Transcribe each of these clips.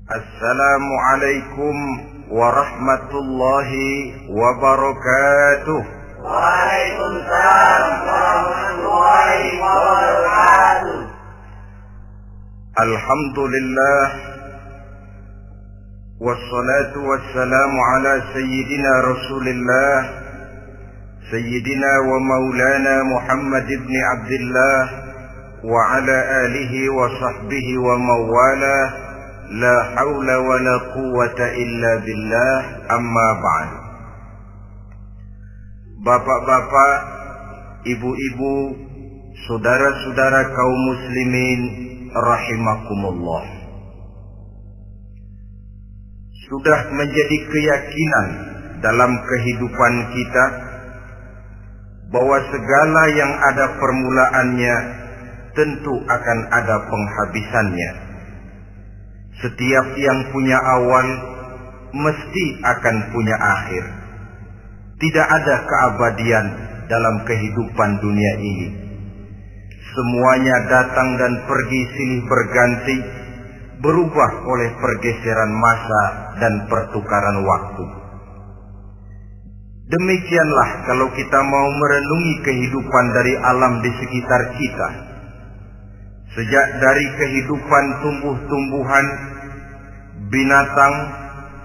Assalamualaikum warahmatullahi wabarakatuh. Waalaikumsalam warahmatullahi wabarakatuh. Alhamdulillah, wassalatu wassalamu ala sayyidina Rasulillah, sayyidina wa maulana Muhammad ibn Abdullah wa ala alihi wa sahbihi wa mawala. La haula wa la quwwata illa billah, amma ba'd. Bapak-bapak, ibu-ibu, saudara-saudara kaum muslimin rahimakumullah. Sudah menjadi keyakinan dalam kehidupan kita bahwa segala yang ada permulaannya tentu akan ada penghabisannya. Setiap yang punya awal mesti akan punya akhir. Tidak ada keabadian dalam kehidupan dunia ini. Semuanya datang dan pergi silih berganti, berubah oleh pergeseran masa dan pertukaran waktu. Demikianlah kalau kita mau merenungi kehidupan dari alam di sekitar kita. Sejak dari kehidupan tumbuh-tumbuhan, binatang,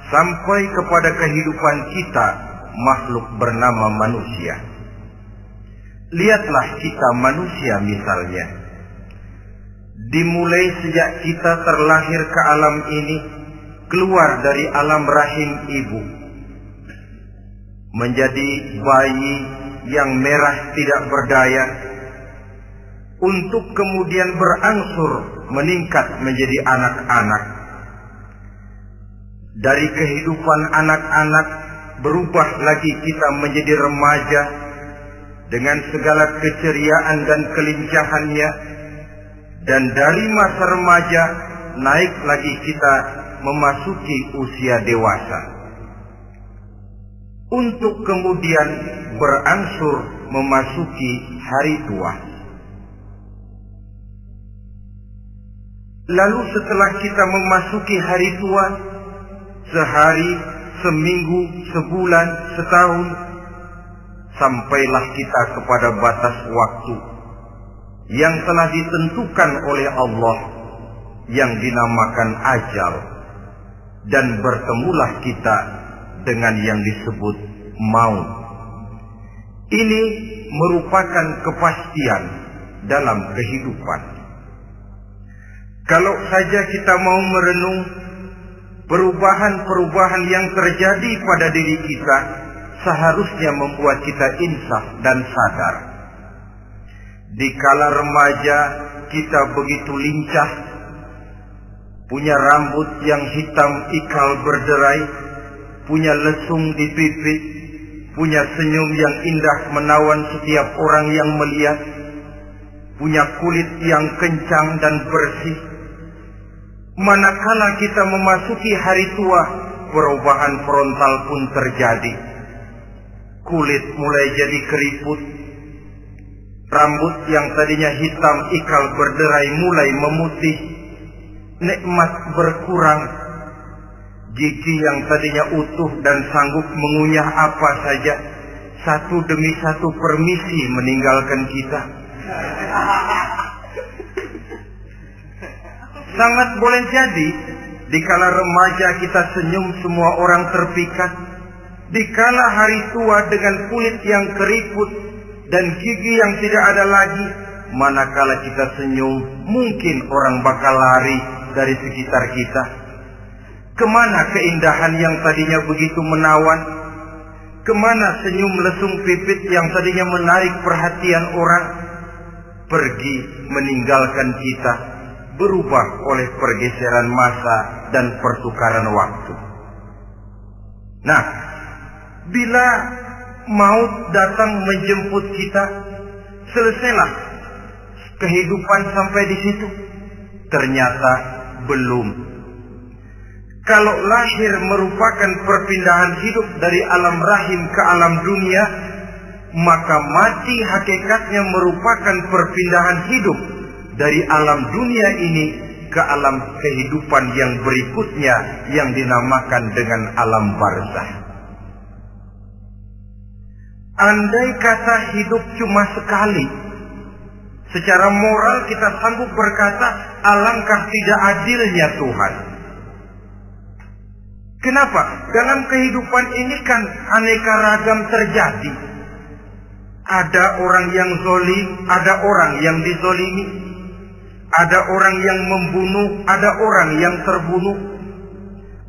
sampai kepada kehidupan kita, makhluk bernama manusia. Lihatlah kita manusia misalnya. Dimulai sejak kita terlahir ke alam ini, keluar dari alam rahim ibu, menjadi bayi yang merah tidak berdaya, untuk kemudian berangsur meningkat menjadi anak-anak. Dari kehidupan anak-anak berubah lagi kita menjadi remaja dengan segala keceriaan dan kelincahannya, dan dari masa remaja naik lagi kita memasuki usia dewasa, untuk kemudian berangsur memasuki hari tua. Lalu setelah kita memasuki hari tua, sehari, seminggu, sebulan, setahun, sampailah kita kepada batas waktu yang telah ditentukan oleh Allah, yang dinamakan ajal, dan bertemulah kita dengan yang disebut maut. Ini merupakan kepastian dalam kehidupan. Kalau saja kita mau merenung perubahan-perubahan yang terjadi pada diri kita, seharusnya membuat kita insaf dan sadar. Dikala remaja kita begitu lincah, punya rambut yang hitam ikal berderai, punya lesung di pipi, punya senyum yang indah menawan setiap orang yang melihat, punya kulit yang kencang dan bersih. Manakala kita memasuki hari tua, perubahan frontal pun terjadi. Kulit mulai jadi keriput, rambut yang tadinya hitam ikal berderai mulai memutih, nikmat berkurang, gigi yang tadinya utuh dan sanggup mengunyah apa saja, satu demi satu permisi meninggalkan kita. Sangat boleh jadi, dikala remaja kita senyum semua orang terpikat. Dikala hari tua dengan kulit yang keriput dan gigi yang tidak ada lagi, manakala kita senyum, mungkin orang bakal lari dari sekitar kita. Kemana keindahan yang tadinya begitu menawan? Kemana senyum lesung pipit yang tadinya menarik perhatian orang? Pergi meninggalkan kita, berubah oleh pergeseran masa dan pertukaran waktu. Nah, bila maut datang menjemput kita, selesailah kehidupan sampai di situ? Ternyata belum. Kalau lahir merupakan perpindahan hidup dari alam rahim ke alam dunia, maka mati hakikatnya merupakan perpindahan hidup dari alam dunia ini ke alam kehidupan yang berikutnya yang dinamakan dengan alam barzah. Andai kata hidup cuma sekali, secara moral kita sanggup berkata, alangkah tidak adilnya Tuhan. Kenapa? Dalam kehidupan ini kan aneka ragam terjadi. Ada orang yang zalim, ada orang yang dizalimi. Ada orang yang membunuh, ada orang yang terbunuh.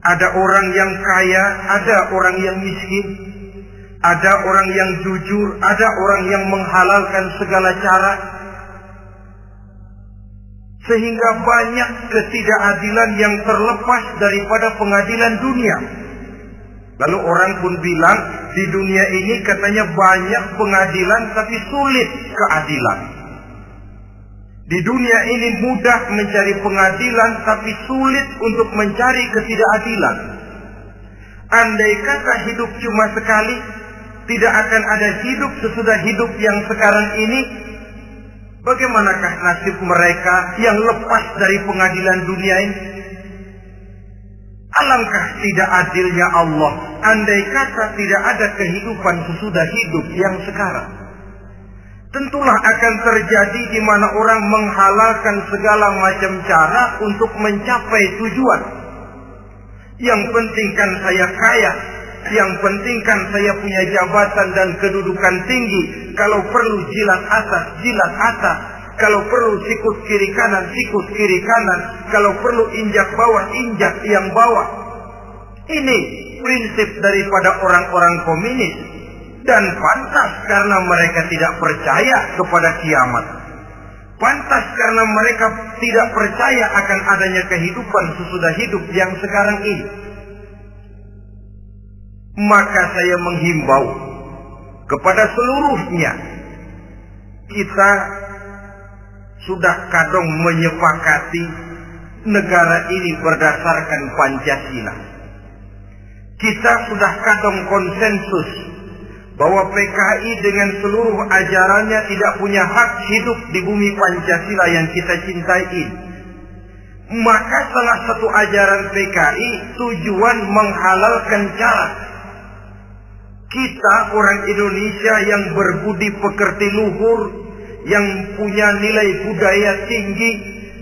Ada orang yang kaya, ada orang yang miskin. Ada orang yang jujur, ada orang yang menghalalkan segala cara. Sehingga banyak ketidakadilan yang terlepas daripada pengadilan dunia. Lalu orang pun bilang, di dunia ini katanya banyak pengadilan tapi sulit keadilan. Di dunia ini mudah mencari pengadilan tapi sulit untuk mencari ketidakadilan. Andai kata hidup cuma sekali, tidak akan ada hidup sesudah hidup yang sekarang ini. Bagaimanakah nasib mereka yang lepas dari pengadilan dunia ini? Alangkah tidak adilnya Allah, andai kata tidak ada kehidupan sesudah hidup yang sekarang. Tentulah akan terjadi di mana orang menghalalkan segala macam cara untuk mencapai tujuan. Yang penting kan saya kaya, yang penting kan saya punya jabatan dan kedudukan tinggi. Kalau perlu jilat atas, jilat atas. Kalau perlu sikut kiri kanan, sikut kiri kanan. Kalau perlu injak bawah, injak yang bawah. Ini prinsip daripada orang-orang komunis. Dan pantas karena mereka tidak percaya kepada kiamat. Pantas karena mereka tidak percaya akan adanya kehidupan sesudah hidup yang sekarang ini. Maka saya menghimbau kepada seluruhnya, kita sudah kadung menyepakati negara ini berdasarkan Pancasila. Kita sudah kadung konsensus bahwa PKI dengan seluruh ajarannya tidak punya hak hidup di bumi Pancasila yang kita cintai ini. Maka salah satu ajaran PKI tujuan menghalalkan cara. Kita orang Indonesia yang berbudi pekerti luhur, yang punya nilai budaya tinggi,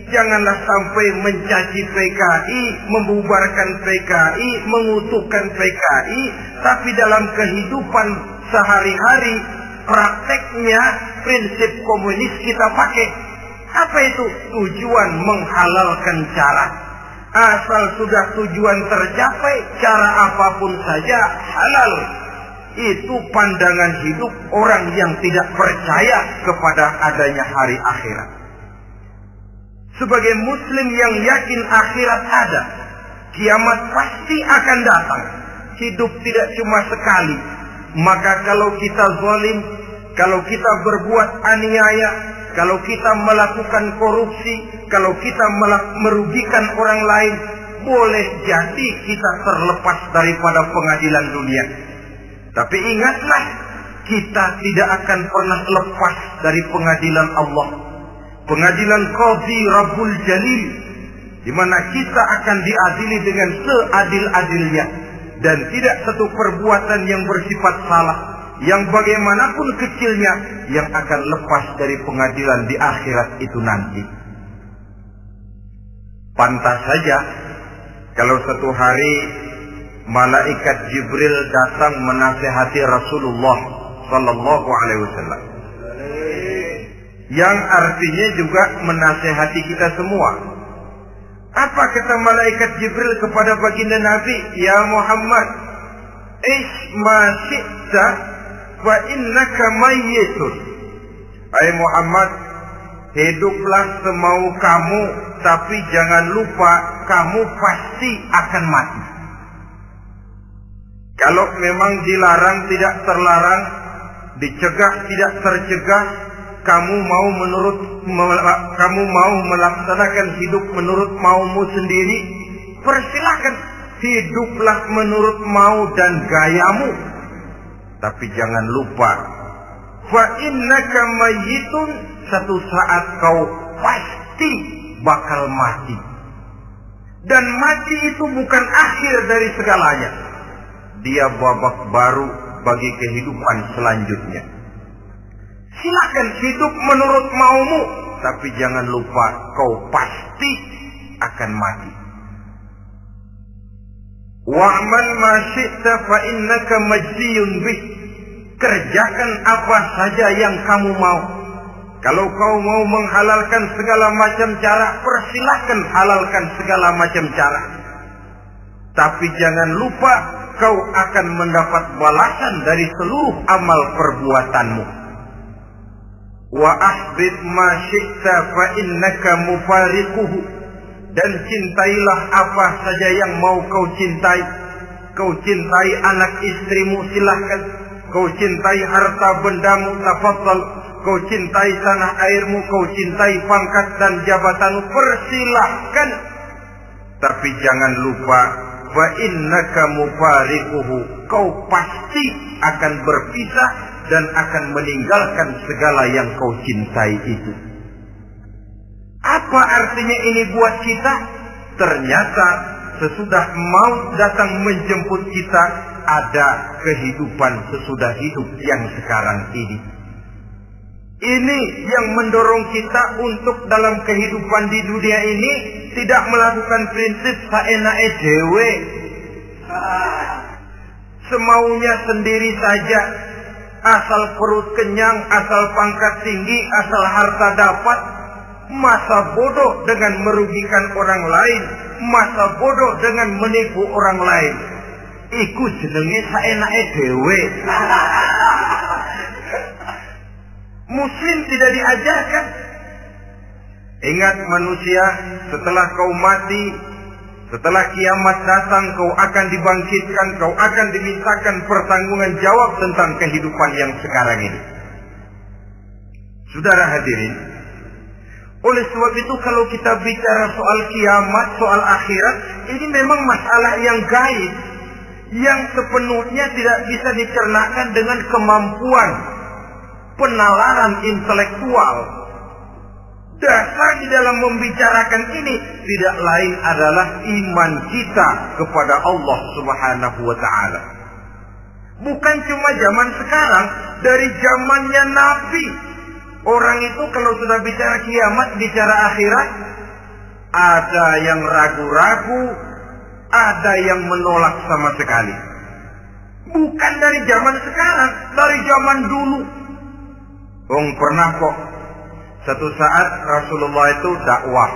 janganlah sampai mencaci PKI, membubarkan PKI, mengutukkan PKI, tapi dalam kehidupan sehari-hari prakteknya prinsip komunis kita pakai. Apa itu? Tujuan menghalalkan cara. Asal sudah tujuan tercapai, cara apapun saja halal. Itu pandangan hidup orang yang tidak percaya kepada adanya hari akhirat. Sebagai muslim yang yakin akhirat ada, kiamat pasti akan datang. Hidup tidak cuma sekali. Maka kalau kita zalim, kalau kita berbuat aniaya, kalau kita melakukan korupsi, kalau kita merugikan orang lain, boleh jadi kita terlepas daripada pengadilan dunia. Tapi ingatlah, kita tidak akan pernah lepas dari pengadilan Allah. Pengadilan Qadhi Rabbul Jalil, di mana kita akan diadili dengan seadil-adilnya. Dan tidak satu perbuatan yang bersifat salah, yang bagaimanapun kecilnya, yang akan lepas dari pengadilan di akhirat itu nanti. Pantas saja kalau satu hari malaikat Jibril datang menasihati Rasulullah sallallahu alaihi wasallam, yang artinya juga menasihati kita semua. Apa kata malaikat Jibril kepada baginda Nabi? Ya Muhammad, ish ma syi'ta wa innaka mayyitun. Hai Muhammad, hiduplah semau kamu, tapi jangan lupa kamu pasti akan mati. Kalau memang dilarang tidak terlarang, dicegah tidak tercegah, kamu mau melaksanakan hidup menurut maumu sendiri, persilahkan, hiduplah menurut mau dan gayamu. Tapi jangan lupa, fa innaka mayyitun, satu saat kau pasti bakal mati. Dan mati itu bukan akhir dari segalanya. Dia babak baru bagi kehidupan selanjutnya. Silakan hidup menurut maumu, tapi jangan lupa kau pasti akan mati. Wa'mal ma syi'ta fa innaka majziyun bih. Kerjakan apa saja yang kamu mau. Kalau kau mau menghalalkan segala macam cara, persilahkan halalkan segala macam cara. Tapi jangan lupa kau akan mendapat balasan dari seluruh amal perbuatanmu. Wa ahbib ma syi'ta fa innaka mufariquhu. Dan cintailah apa saja yang mau kau cintai. Kau cintai anak istrimu, silahkan. Kau cintai harta bendamu, tafadhal. Kau cintai tanah airmu, kau cintai pangkat dan jabatanmu, persilahkan. Tapi jangan lupa, fa innaka mufariquhu. Kau pasti akan berpisah dan akan meninggalkan segala yang kau cintai itu. Apa artinya ini buat kita? Ternyata sesudah maut datang menjemput kita, ada kehidupan sesudah hidup yang sekarang ini. Ini yang mendorong kita untuk dalam kehidupan di dunia ini tidak melakukan prinsip saenake dhewe, semaunya sendiri saja, asal perut kenyang, asal pangkat tinggi, asal harta dapat. Masa bodoh dengan merugikan orang lain, masa bodoh dengan menipu orang lain. Iku jenenge saenake dhewe. Muslim tidak diajarkan. Ingat manusia, setelah kau mati, setelah kiamat datang, kau akan dibangkitkan, kau akan dimintakan pertanggungan jawab tentang kehidupan yang sekarang ini. Saudara hadirin, oleh sebab itu kalau kita bicara soal kiamat, soal akhirat, ini memang masalah yang gaib, yang sepenuhnya tidak bisa dicernakan dengan kemampuan penalaran intelektual. Dasar di dalam membicarakan ini tidak lain adalah iman kita kepada Allah Subhanahu wa ta'ala. Bukan cuma zaman sekarang, dari zamannya Nabi. Orang itu kalau sudah bicara kiamat, bicara akhirat, ada yang ragu-ragu, ada yang menolak sama sekali. Bukan dari zaman sekarang, dari zaman dulu. Pernah kok satu saat Rasulullah itu dakwah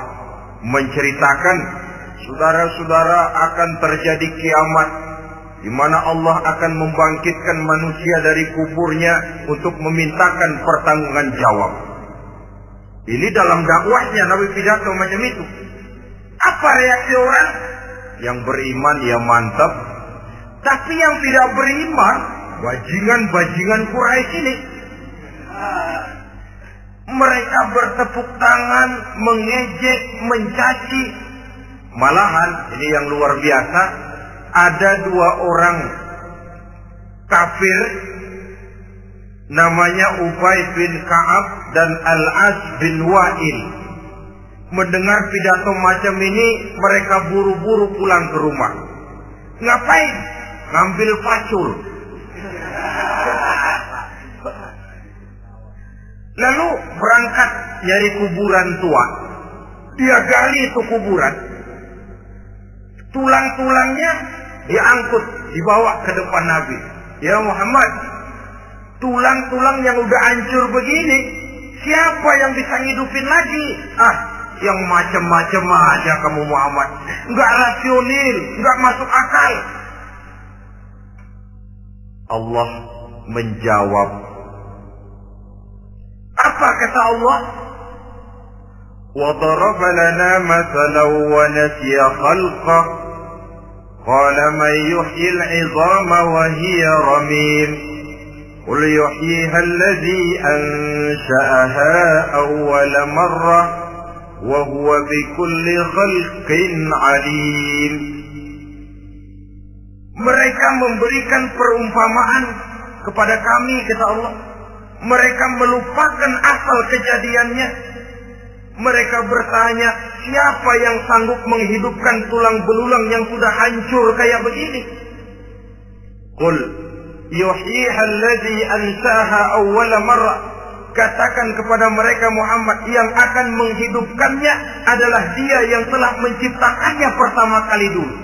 menceritakan, saudara-saudara, akan terjadi kiamat di mana Allah akan membangkitkan manusia dari kuburnya untuk memintakan pertanggungan jawab. Ini dalam dakwahnya Nabi pidato macam itu. Apa reaksi orang? Yang beriman ya mantap, tapi yang tidak beriman, bajingan-bajingan Quraisy ini, mereka bertepuk tangan, mengejek, mencaci. Malahan ini yang luar biasa, ada dua orang kafir namanya Ubay bin Ka'ab dan Al-As bin Wa'il. Mendengar pidato macam ini, mereka buru-buru pulang ke rumah. Ngapain? Ngambil pacul. Lalu berangkat nyari kuburan tua. Dia gali itu kuburan. Tulang-tulangnya diangkut, dibawa ke depan Nabi. Ya Muhammad, tulang-tulang yang udah hancur begini, siapa yang bisa ngidupin lagi? Yang macam-macam aja kamu Muhammad. Enggak rasional, enggak masuk akal. Allah menjawab. Apa kata Allah? وَضَرَبَ لَنَا مَثَلًا وَنَسِيَ خَلْقَهُ قَالَ مَنْ يُحْيِي الْعِظَامَ وَهِيَ رَمِيمٌ قُلْ يُحْيِيهَا الَّذِي أَنْشَأَهَا أَوَّلَ مَرَّةٍ وَهُوَ بِكُلِّ خَلْقٍ عَلِيمٌ. Mereka memberikan perumpamaan kepada kami, kata Allah. Mereka melupakan asal kejadiannya. Mereka bertanya, siapa yang sanggup menghidupkan tulang belulang yang sudah hancur kayak begini? Qul yuhyiha alladhi ansaha awwala marrah. Katakan kepada mereka Muhammad, yang akan menghidupkannya adalah Dia yang telah menciptakannya pertama kali dulu.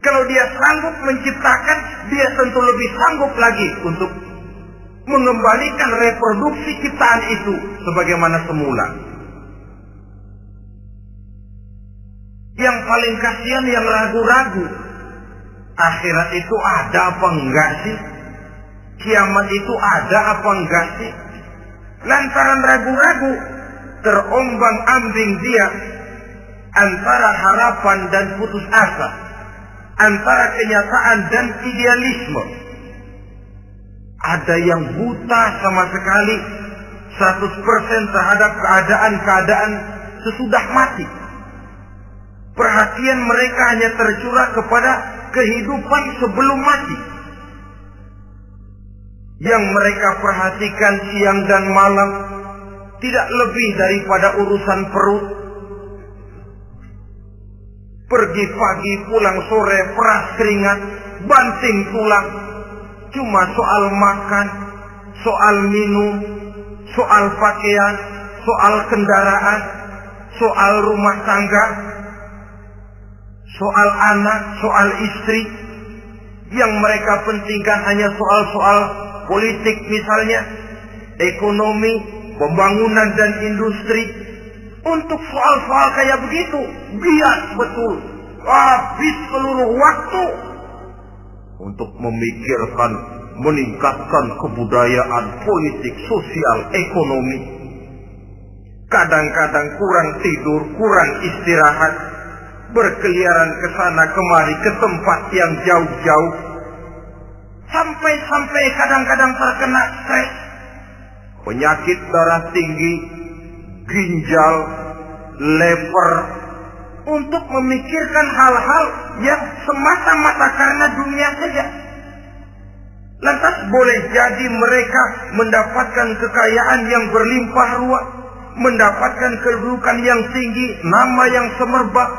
Kalau Dia sanggup menciptakan, Dia tentu lebih sanggup lagi untuk mengembalikan reproduksi ciptaan itu sebagaimana semula. Yang paling kasihan yang ragu-ragu, akhirat itu ada apa enggak sih? Kiamat itu ada apa enggak sih? Lantaran ragu-ragu, terombang-ambing dia antara harapan dan putus asa, antara kenyataan dan idealisme. Ada yang buta sama sekali 100% terhadap keadaan-keadaan sesudah mati. Perhatian mereka hanya tercurah kepada kehidupan sebelum mati. Yang mereka perhatikan siang dan malam tidak lebih daripada urusan perut. Pergi pagi, pulang sore, peras keringat, banting tulang. Cuma soal makan, soal minum, soal pakaian, soal kendaraan, soal rumah tangga, soal anak, soal istri. Yang mereka pentingkan hanya soal-soal politik misalnya, ekonomi, pembangunan dan industri. Untuk soal-soal kayak begitu, bias betul. Habis seluruh waktu untuk memikirkan, meningkatkan kebudayaan, politik, sosial, ekonomi. Kadang-kadang kurang tidur, kurang istirahat, berkeliaran ke sana kemari ke tempat yang jauh-jauh. Sampai kadang-kadang terkena stres, penyakit darah tinggi, ginjal, lever, untuk memikirkan hal-hal yang semata-mata karena dunia saja. Lantas boleh jadi mereka mendapatkan kekayaan yang berlimpah ruah, mendapatkan kedudukan yang tinggi, nama yang semerbak,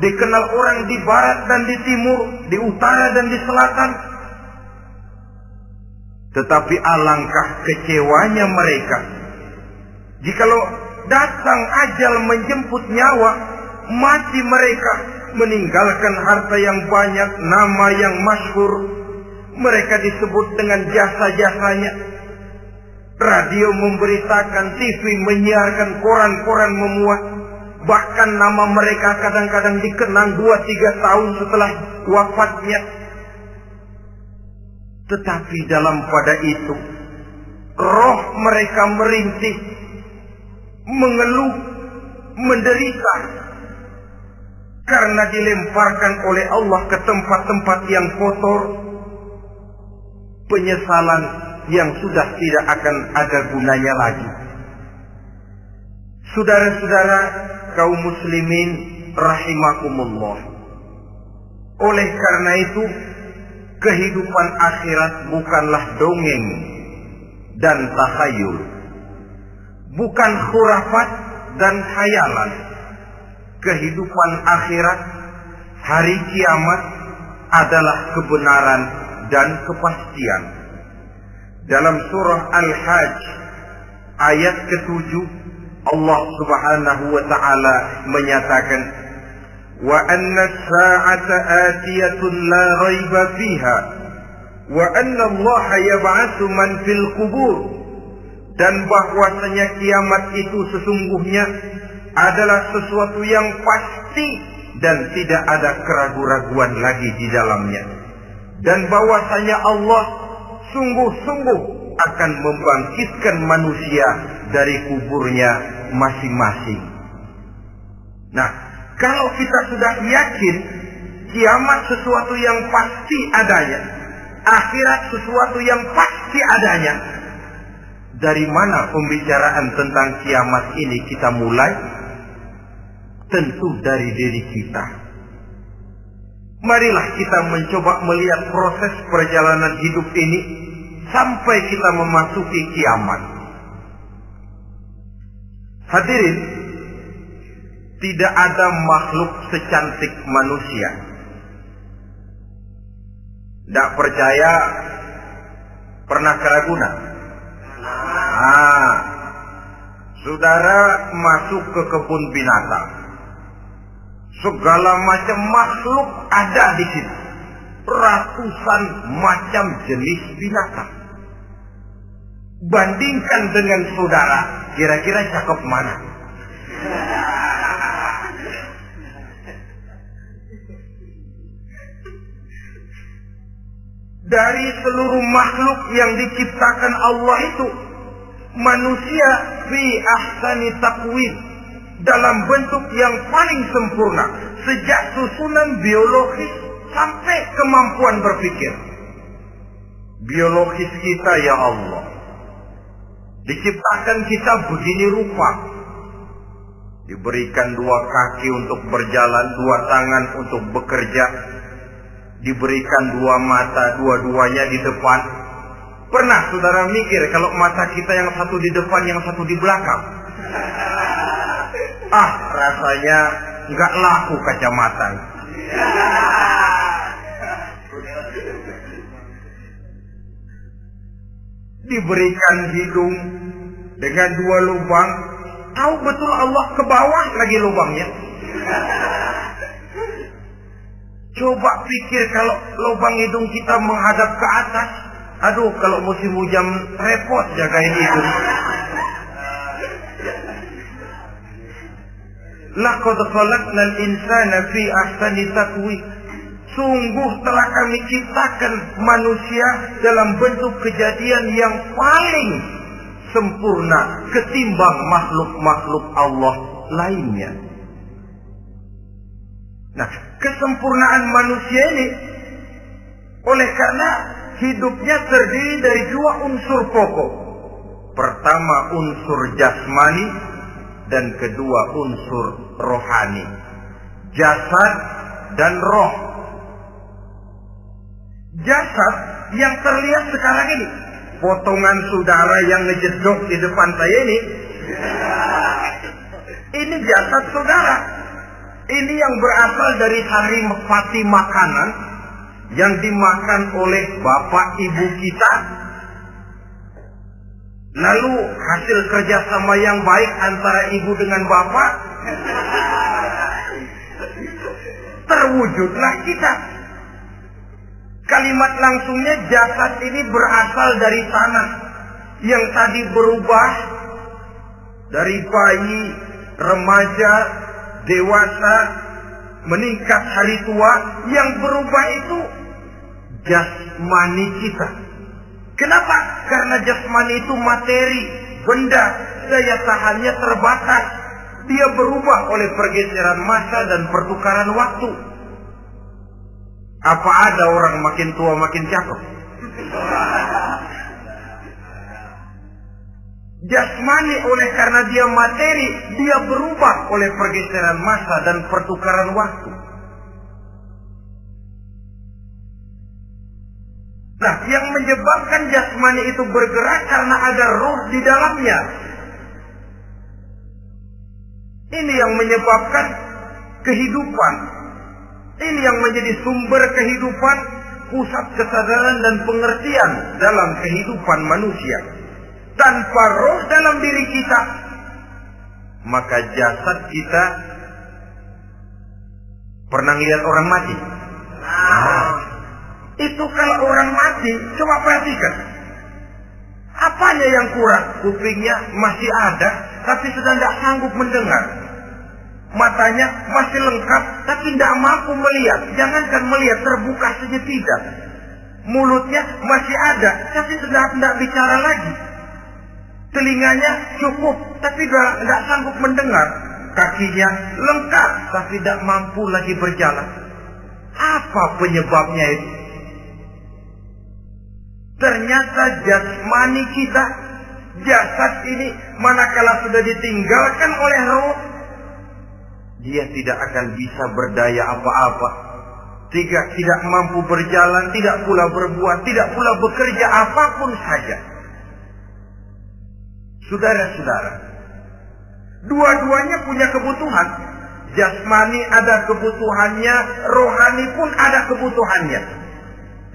dikenal orang di barat dan di timur, di utara dan di selatan. Tetapi alangkah kecewanya mereka jikalau datang ajal menjemput nyawa, mati mereka, meninggalkan harta yang banyak, nama yang masyhur. Mereka disebut dengan jasa-jasanya. Radio memberitakan, TV menyiarkan, koran-koran memuat. Bahkan nama mereka kadang-kadang dikenang 2-3 tahun setelah wafatnya. Tetapi dalam pada itu, roh mereka merintih, mengeluh, menderita, karena dilemparkan oleh Allah ke tempat-tempat yang kotor. Penyesalan yang sudah tidak akan ada gunanya lagi. Saudara-saudara kaum muslimin rahimakumullah. Oleh karena itu, kehidupan akhirat bukanlah dongeng dan takhayul, bukan khurafat dan khayalan. Kehidupan akhirat, hari kiamat adalah kebenaran dan kepastian. Dalam surah Al-Hajj ayat ke-7, Allah Subhanahu wa taala menyatakan, wa anna as-sa'ata atiyatun la raiba fiha wa anna Allah yab'atsu man fil qubur. Dan bahwasanya kiamat itu sesungguhnya adalah sesuatu yang pasti dan tidak ada keraguan-raguan lagi di dalamnya. Dan bahwasanya Allah sungguh-sungguh akan membangkitkan manusia dari kuburnya masing-masing. Nah, kalau kita sudah yakin kiamat sesuatu yang pasti adanya, akhirat sesuatu yang pasti adanya, dari mana pembicaraan tentang kiamat ini kita mulai? Tentu dari diri kita. Marilah kita mencoba melihat proses perjalanan hidup ini sampai kita memasuki kiamat. Hadirin tidak ada makhluk secantik manusia. Tidak percaya, pernah ke Ragunan? Saudara masuk ke kebun binatang. Segala macam makhluk ada di situ. Ratusan macam jenis binatang. Bandingkan dengan saudara, kira-kira cakep mana? Dari seluruh makhluk yang diciptakan Allah itu, manusia fi ahsani taqwim, dalam bentuk yang paling sempurna, sejak susunan biologis sampai kemampuan berpikir. Biologis kita, ya Allah, diciptakan kita begini rupa. Diberikan 2 kaki untuk berjalan, 2 tangan untuk bekerja. Diberikan 2 mata, dua-duanya di depan. Pernah saudara mikir kalau mata kita yang satu di depan, yang satu di belakang? Rasanya nggak laku kacamata. Diberikan hidung dengan 2 lubang. Tahu betul Allah ke bawah lagi lubangnya. Coba pikir kalau lubang hidung kita menghadap ke atas. Aduh, kalau musim hujan repot jagain hidung. Laqad khalaqnal insana fi ahsani taqwim. Sungguh telah kami ciptakan manusia dalam bentuk kejadian yang paling sempurna ketimbang makhluk-makhluk Allah lainnya. Nah, kesempurnaan manusia ini oleh karena hidupnya terdiri dari 2 unsur pokok. Pertama unsur jasmani dan kedua unsur rohani. Jasad dan roh. Jasad yang terlihat sekarang ini, potongan saudara yang ngejedok di depan saya ini jasad saudara. Ini yang berasal dari saripati makanan yang dimakan oleh bapak ibu kita. Lalu hasil kerjasama yang baik antara ibu dengan bapak, terwujudlah kita. Kalimat langsungnya, jasad ini berasal dari tanah yang tadi berubah dari bayi, remaja, dewasa, meningkat hari tua. Yang berubah itu jasmani kita. Kenapa? Karena jasmani itu materi, benda, daya tahannya terbatas. Dia berubah oleh pergeseran masa dan pertukaran waktu. Apa ada orang makin tua makin cakep? Jasmani oleh karena dia materi, dia berubah oleh pergeseran masa dan pertukaran waktu. Nah, yang menyebabkan jasmani itu bergerak karena ada roh di dalamnya. Ini yang menyebabkan kehidupan. Ini yang menjadi sumber kehidupan, pusat kesadaran dan pengertian dalam kehidupan manusia. Tanpa roh dalam diri kita, maka jasad kita. Pernah lihat orang mati? Itu kalau orang mati, coba perhatikan. Apanya yang kurang? Kupingnya masih ada, tapi sudah tidak sanggup mendengar. Matanya masih lengkap, tapi tidak mampu melihat. Jangankan melihat, terbuka saja tidak. Mulutnya masih ada, tapi sudah tidak bicara lagi. Telinganya cukup, tapi tidak sanggup mendengar. Kakinya lengkap, tapi tidak mampu lagi berjalan. Apa penyebabnya itu? Ternyata jasmani kita, jasad ini, manakala sudah ditinggalkan oleh roh, dia tidak akan bisa berdaya apa-apa. Tidak mampu berjalan, tidak pula berbuat, tidak pula bekerja apapun saja. Saudara-saudara, dua-duanya punya kebutuhan. Jasmani ada kebutuhannya, rohani pun ada kebutuhannya.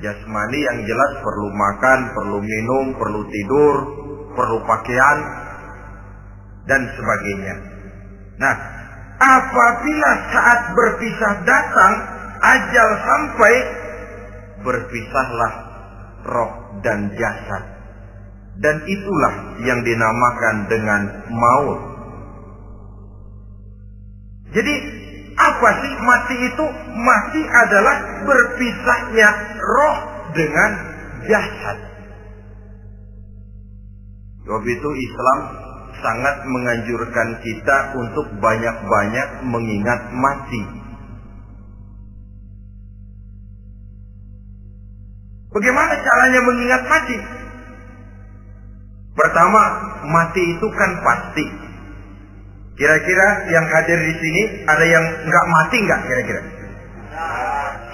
Jasmani yang jelas perlu makan, perlu minum, perlu tidur, perlu pakaian, dan sebagainya. Nah, apabila saat berpisah datang, ajal sampai, berpisahlah roh dan jasad. Dan itulah yang dinamakan dengan maut. Jadi apa sih mati itu? Mati adalah berpisahnya roh dengan jasad. Sebab itu Islam sangat menganjurkan kita untuk banyak-banyak mengingat mati. Bagaimana caranya mengingat mati? Pertama, mati itu kan pasti. Kira-kira yang hadir di sini ada yang nggak mati nggak kira-kira?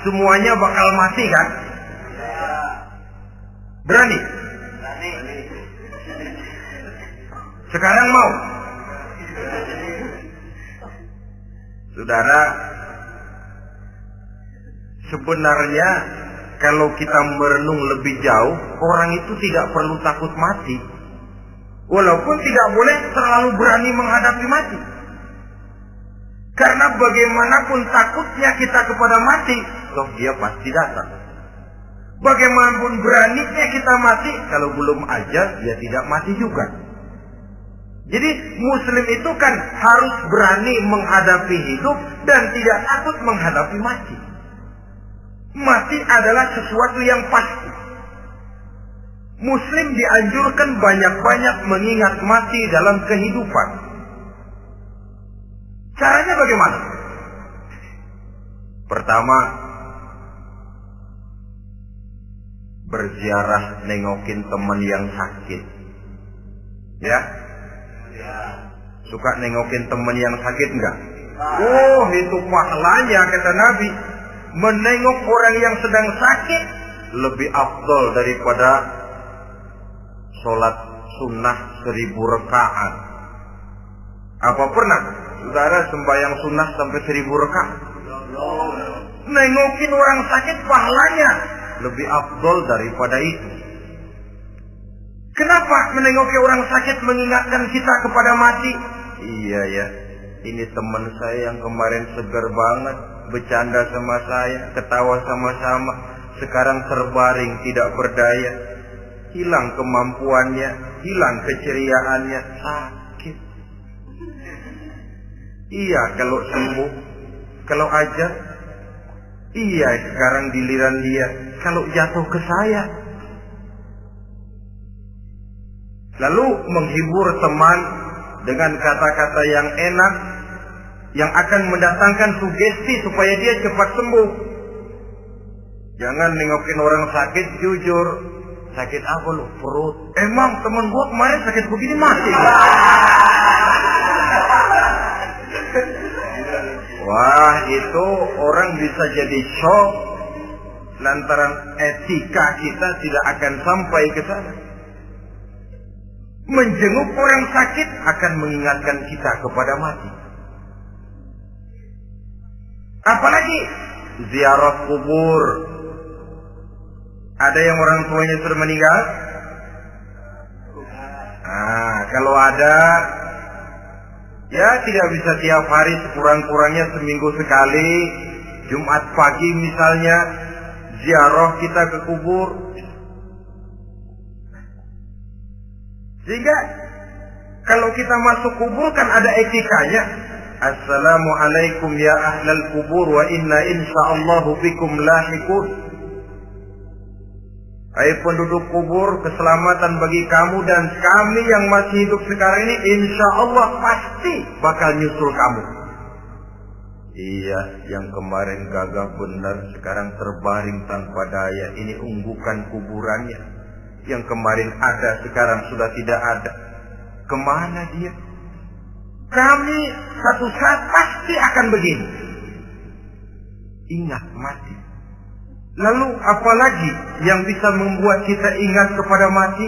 Semuanya bakal mati kan? Berani? Sekarang mau? Saudara, sebenarnya kalau kita merenung lebih jauh, orang itu tidak perlu takut mati. Walaupun tidak boleh terlalu berani menghadapi mati. Karena bagaimanapun takutnya kita kepada mati, toh dia pasti datang. Bagaimanapun beraninya kita mati, kalau belum ajal, dia tidak mati juga. Jadi Muslim itu kan harus berani menghadapi hidup dan tidak takut menghadapi mati. Mati adalah sesuatu yang pasti. Muslim dianjurkan banyak-banyak mengingat mati dalam kehidupan. Caranya bagaimana? Pertama, berziarah nengokin teman yang sakit. Ya? Suka nengokin teman yang sakit enggak? Oh, itu pahalanya kata Nabi. Menengok orang yang sedang sakit lebih afdol daripada sholat sunnah 1000 rakaat. Apa pernah saudara sembahyang sunnah sampai 1000 rakaat? Nengokin orang sakit pahalanya lebih afdol daripada itu. Kenapa menengoki orang sakit mengingatkan kita kepada mati? Iya ya, ini teman saya yang kemarin segar banget, bercanda sama saya, ketawa sama-sama, sekarang terbaring tidak berdaya, hilang kemampuannya, hilang keceriaannya, sakit. Iya kalau sembuh, kalau ajal, iya sekarang giliran dia, kalau jatuh ke saya. Lalu menghibur teman dengan kata-kata yang enak, yang akan mendatangkan sugesti supaya dia cepat sembuh. Jangan nengokin orang sakit jujur. Sakit apa lu? Perut. Emang teman gua kemarin sakit begini mati. Wah, itu orang bisa jadi shock lantaran etika kita tidak akan sampai ke sana. Menjenguk orang sakit akan mengingatkan kita kepada mati. Apalagi ziarah kubur. Ada yang orang tuanya sudah meninggal? Nah, kalau ada, ya tidak bisa tiap hari, sekurang-kurangnya seminggu sekali, Jumat pagi misalnya, ziarah kita ke kubur. Sehingga kalau kita masuk kubur kan ada etikanya. Assalamualaikum ya ahlal kubur wa inna insyaallahu bikum lahiqun. Hai penduduk kubur, keselamatan bagi kamu dan kami yang masih hidup sekarang ini insyaallah pasti bakal nyusul kamu. Iya, yang kemarin gagah benar sekarang terbaring tanpa daya. Ini unggukan kuburannya. Yang kemarin ada sekarang sudah tidak ada. Kemana dia? Kami satu saat pasti akan begini. Ingat mati. Lalu apalagi yang bisa membuat kita ingat kepada mati?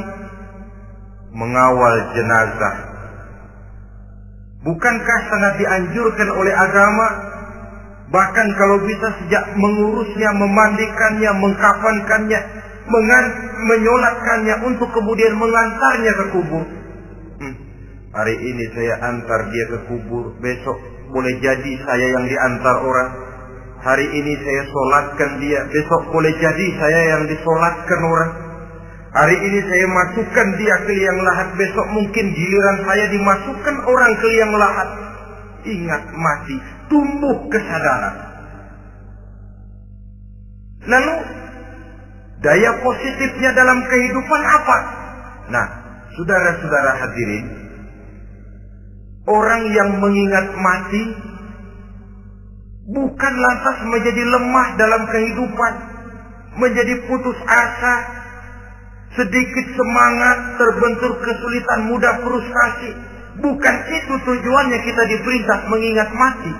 Mengawal jenazah. Bukankah sangat dianjurkan oleh agama? Bahkan kalau bisa sejak mengurusnya, memandikannya, mengkafankannya, menyolatkannya untuk kemudian mengantarnya ke kubur. Hari ini saya antar dia ke kubur, besok boleh jadi saya yang diantar orang. Hari ini saya solatkan dia, besok boleh jadi saya yang disolatkan orang. Hari ini saya masukkan dia ke liang lahat, besok mungkin giliran saya dimasukkan orang ke liang lahat. Ingat mati, tumbuh kesadaran. Lalu daya positifnya dalam kehidupan apa? Nah, saudara-saudara hadirin, orang yang mengingat mati bukan lantas menjadi lemah dalam kehidupan, menjadi putus asa, sedikit semangat, terbentur kesulitan, mudah frustasi. Bukan itu tujuannya kita diperintah mengingat mati.